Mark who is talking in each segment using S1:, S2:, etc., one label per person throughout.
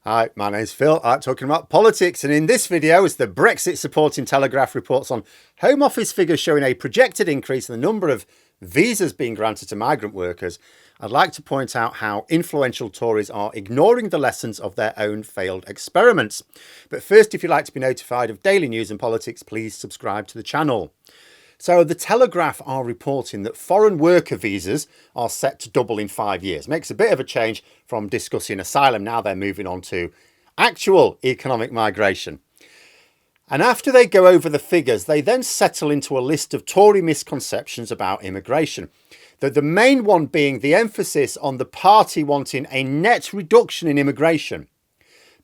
S1: Hi, my name's Phil. I'm talking about politics, and in this video, as the Brexit supporting Telegraph reports on Home Office figures showing a projected increase in the number of visas being granted to migrant workers, I'd like to point out how influential Tories are ignoring the lessons of their own failed experiments. But first, if you'd like to be notified of daily news and politics, please subscribe to the channel. So the Telegraph are reporting that foreign worker visas are set to double in 5 years. Makes a bit of a change from discussing asylum. Now they're moving on to actual economic migration. And after they go over the figures, they then settle into a list of Tory misconceptions about immigration. The main one being the emphasis on the party wanting a net reduction in immigration.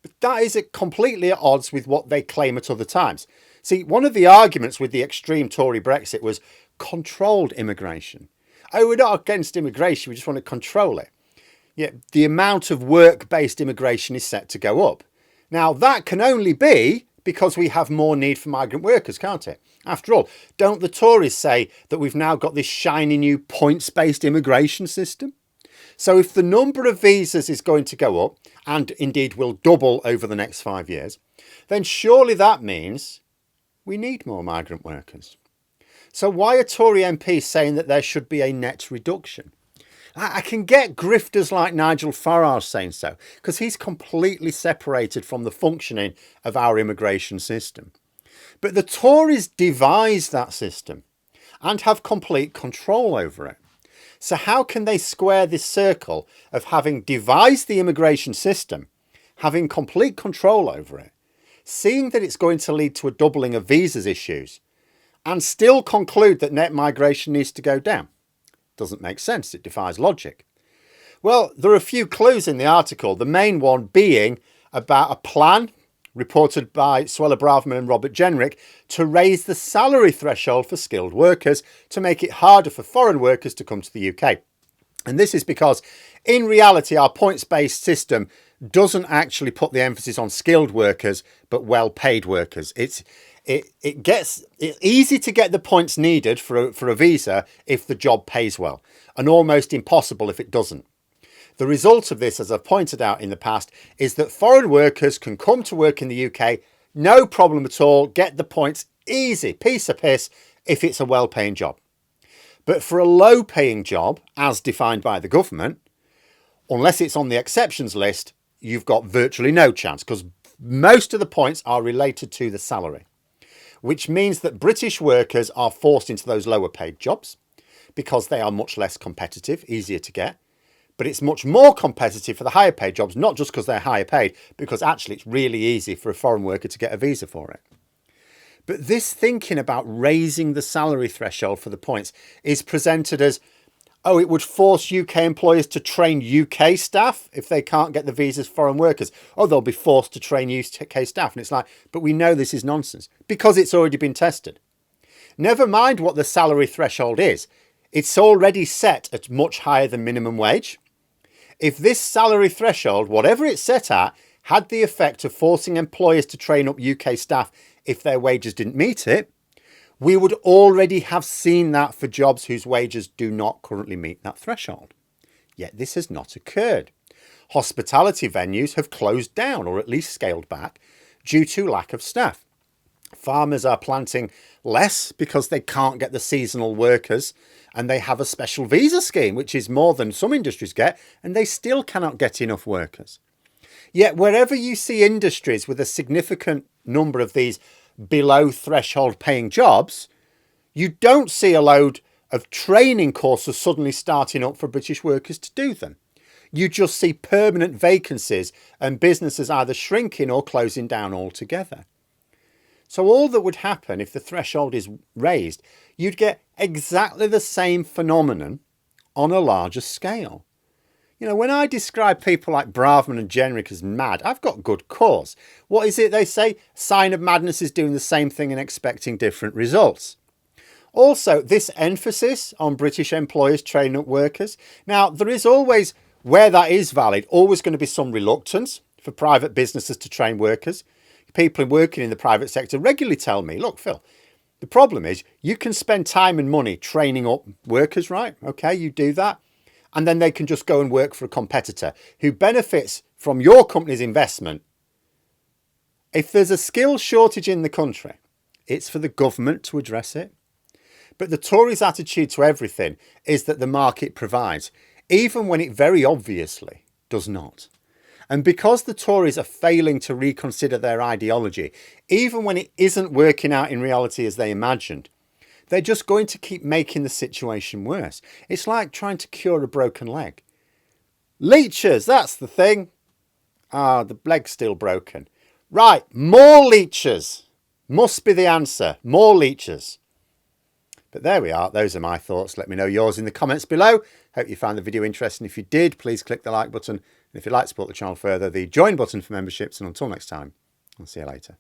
S1: But that is completely at odds with what they claim at other times. See, one of the arguments with the extreme Tory Brexit was controlled immigration. Oh, we're not against immigration, we just want to control it. Yet the amount of work-based immigration is set to go up. Now, that can only be because we have more need for migrant workers, can't it? After all, don't the Tories say that we've now got this shiny new points-based immigration system? So if the number of visas is going to go up, and indeed will double over the next 5 years, then surely that means we need more migrant workers. So why are Tory MPs saying that there should be a net reduction? I can get grifters like Nigel Farage saying so, because he's completely separated from the functioning of our immigration system. But the Tories devised that system and have complete control over it. So how can they square this circle of having devised the immigration system, having complete control over it, seeing that it's going to lead to a doubling of visas issues, and still conclude that net migration needs to go down? Doesn't make sense. It defies logic. Well, there are a few clues in the article, the main one being about a plan reported by Suella Braverman and Robert Jenrick to raise the salary threshold for skilled workers to make it harder for foreign workers to come to the UK. And this is because in reality, our points-based system doesn't actually put the emphasis on skilled workers, but well-paid workers. It's easy to get the points needed for a visa if the job pays well, and almost impossible if it doesn't. The result of this, as I've pointed out in the past, is that foreign workers can come to work in the UK, no problem at all, get the points easy, piece of piss, if it's a well-paying job. But for a low-paying job, as defined by the government, unless it's on the exceptions list, you've got virtually no chance, because most of the points are related to the salary, which means that British workers are forced into those lower paid jobs because they are much less competitive, easier to get. But it's much more competitive for the higher paid jobs, not just because they're higher paid, because actually it's really easy for a foreign worker to get a visa for it. But this thinking about raising the salary threshold for the points is presented as, oh, it would force UK employers to train UK staff if they can't get the visas for foreign workers. Oh, they'll be forced to train UK staff. And it's like, but we know this is nonsense because it's already been tested. Never mind what the salary threshold is. It's already set at much higher than minimum wage. If this salary threshold, whatever it's set at, had the effect of forcing employers to train up UK staff if their wages didn't meet it, we would already have seen that for jobs whose wages do not currently meet that threshold. Yet this has not occurred. Hospitality venues have closed down or at least scaled back due to lack of staff. Farmers are planting less because they can't get the seasonal workers, and they have a special visa scheme, which is more than some industries get, and they still cannot get enough workers. Yet wherever you see industries with a significant number of these below threshold paying jobs, you don't see a load of training courses suddenly starting up for British workers to do them. You just see permanent vacancies and businesses either shrinking or closing down altogether. So all that would happen if the threshold is raised, you'd get exactly the same phenomenon on a larger scale. You know, when I describe people like Braverman and Jenrick as mad, I've got good cause. What is it they say? Sign of madness is doing the same thing and expecting different results. Also, this emphasis on British employers training up workers. Now, there is always, where that is valid, always going to be some reluctance for private businesses to train workers. People working in the private sector regularly tell me, look, Phil, the problem is you can spend time and money training up workers, right? Okay, you do that. And then they can just go and work for a competitor who benefits from your company's investment. If there's a skills shortage in the country, it's for the government to address it. But the Tories' attitude to everything is that the market provides, even when it very obviously does not. And because the Tories are failing to reconsider their ideology, even when it isn't working out in reality as they imagined, they're just going to keep making the situation worse. It's like trying to cure a broken leg. Leeches, that's the thing. Ah, the leg's still broken. Right, more leeches. Must be the answer. More leeches. But there we are. Those are my thoughts. Let me know yours in the comments below. Hope you found the video interesting. If you did, please click the like button. And if you'd like to support the channel further, the join button for memberships. And until next time, I'll see you later.